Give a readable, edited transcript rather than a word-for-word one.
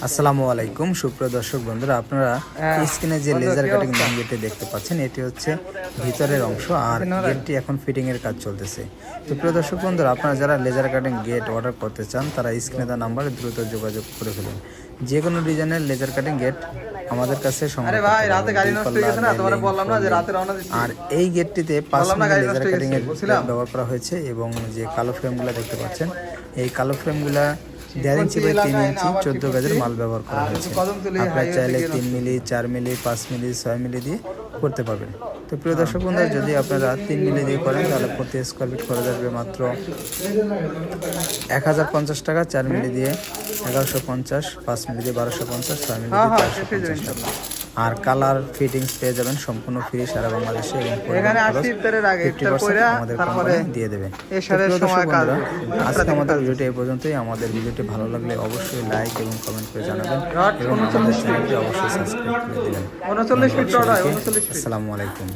আসসালামু আলাইকুম সুপ্রিয় দর্শক বন্ধুরা, আপনারা স্ক্রিনে যে লেজার কাটিং মেইন গেটটি দেখতে পাচ্ছেন, এটি হচ্ছে ভিতরের অংশ আর গেটটি এখন ফিটিং এর কাজ চলতেছে। তো প্রিয় দর্শক বন্ধুরা, আপনারা যারা লেজার কাটিং গেট অর্ডার করতে চান তারা স্ক্রিনে দেওয়া নাম্বারে দ্রুত যোগাযোগ করে ফেলুন। যে কোনো ডিজাইনের লেজার কাটিং গেট আমাদের কাছে সংগ্রহ করতে পারবেন। আর এই গেটটিতে 5 মিলি লেজার কাটিং এর ব্যবহার করা হয়েছে এবং যে কালো ফ্রেমগুলো দেখতে পাচ্ছেন, এই কালো ফ্রেমগুলা 1.5 ইঞ্চি বাই 3 ইঞ্চি 14 গজের মাল ব্যবহার করা হয়েছে। আপনারা চাইলে 3 মিলি, 4 মিলি, 5 মিলি, 6 মিলি দিয়ে করতে পারবেন। তো প্রিয় দর্শক বন্ধুরা, যদি আপনারা 3 মিলি দিয়ে করেন তাহলে প্রতি স্কোয়ার ফিট খরচ আসবে মাত্র 1050 টাকা, 4 মিলি দিয়ে 1150, 5 মিলি দিয়ে 1250, 6 মিলি দিয়ে 450 টাকা। আর কালার ফিটিংস পেয়ে যাবেন সম্পূর্ণ ফ্রি সারা বাংলাদেশে এবং আমাদের কোম্পানি দিয়ে দেবে। আজকে আমাদের ভিডিওটি এই পর্যন্তই। আমাদের ভিডিওটি ভালো লাগলে অবশ্যই লাইক এবং কমেন্ট করে জানাবেন এবং আমাদের চ্যানেলটি অবশ্যই সাবস্ক্রাইব করে দিবেন। আসসালামু আলাইকুম।